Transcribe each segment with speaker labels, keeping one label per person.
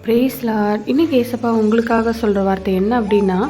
Speaker 1: Brace Lord. இன்னைக்கு ஏசப்பா உங்களுக்காக சொல்கிற வார்த்தை என்ன அப்படின்னா,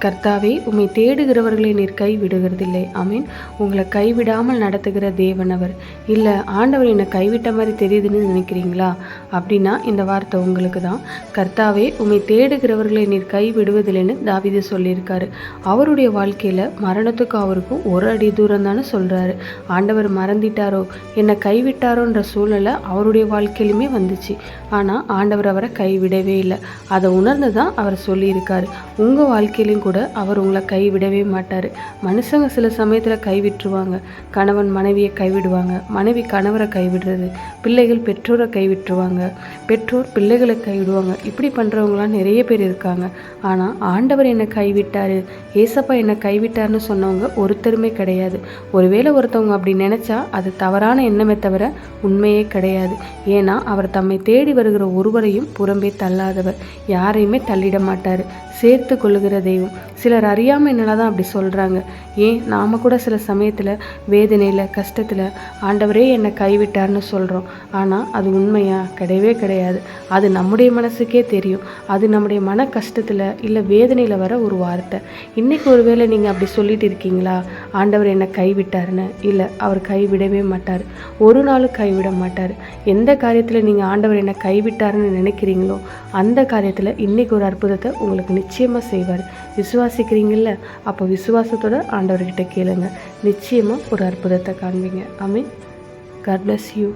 Speaker 1: கர்த்தாவே உம்மை தேடுகிறவர்களை நீர் கைவிடுகிறதில்லை. ஆமீன். உங்களை கைவிடாமல் நடத்துகிற தேவன் அவர். இல்லை ஆண்டவர் என்னை கைவிட்ட மாதிரி தெரியுதுன்னு நினைக்கிறீங்களா? அப்படின்னா இந்த வார்த்தை உங்களுக்கு தான். கர்த்தாவே உம்மை தேடுகிறவர்களை நீர் கைவிடுவதில்லைன்னு தாவீது சொல்லியிருக்காரு. அவருடைய வாழ்க்கையில் மரணத்துக்கும் அவருக்கும் ஒரு அடி தூரம் தானே சொல்கிறாரு. ஆண்டவர் மறந்துட்டாரோ, என்னை கைவிட்டாரோன்ற சூழ்நிலை அவருடைய வாழ்க்கையிலுமே வந்துச்சு. ஆனால் ஆண்டவர் அவரை கைவிடவே இல்லை. அதை உணர்ந்து தான் அவர் சொல்லியிருக்காரு. உங்கள் வாழ்க்கையிலையும் கூட அவர் உங்களை கைவிடவே மாட்டார். மனுஷங்க சில சமயத்தில் கைவிட்டுருவாங்க. கணவன் மனைவியை கைவிடுவாங்க, மனைவி கணவரை கைவிடுறது, பிள்ளைகள் பெற்றோரை கைவிட்டுருவாங்க, பெற்றோர் பிள்ளைகளை கைவிடுவாங்க. இப்படி பண்ணுறவங்களாம் நிறைய பேர் இருக்காங்க. ஆனால் ஆண்டவர் என்னை கைவிட்டார், ஏசப்பா என்னை கைவிட்டார்னு சொன்னவங்க ஒருத்தருமே கிடையாது. ஒருவேளை ஒருத்தவங்க அப்படி நினச்சா அது தவறான எண்ணமே தவிர உண்மையே கிடையாது. ஏன்னா அவர் தம்மை தேடி வருகிற ஒருவரையும் புறம்பே தள்ளாதவர், யாரையுமே தள்ளிட மாட்டார், சேர்த்து கொள்ளுகிற தெய்வம். சிலர் அறியாமல் என்னால் தான் அப்படி சொல்கிறாங்க. ஏன் நாம் கூட சில சமயத்தில் வேதனையில் கஷ்டத்தில் ஆண்டவரே என்னை கைவிட்டார்னு சொல்கிறோம். ஆனால் அது உண்மையா? கிடையவே கிடையாது. அது நம்முடைய மனசுக்கே தெரியும். அது நம்முடைய மன கஷ்டத்தில் இல்லை வேதனையில் வர ஒரு வார்த்தை. இன்றைக்கி ஒருவேளை நீங்கள் அப்படி சொல்லிட்டு இருக்கீங்களா, ஆண்டவர் என்னை கைவிட்டார்னு? இல்லை, அவர் கைவிடவே மாட்டார், ஒரு நாளும் கைவிட மாட்டார். எந்த காரியத்தில் நீங்கள் ஆண்டவர் என்னை கைவிட்டாருன்னு நினைக்கிறீங்களோ அந்த காரியத்தில் இன்றைக்கி ஒரு அற்புதத்தை உங்களுக்கு நிச்சயமாக செய்வார். விசுவாசிக்கிறீங்கள்ல? அப்போ விசுவாசத்தோட ஆண்டவர்கிட்ட கேளுங்க, நிச்சயமாக ஒரு அற்புதத்தை காண்பீங்க. ஆமென். God bless you.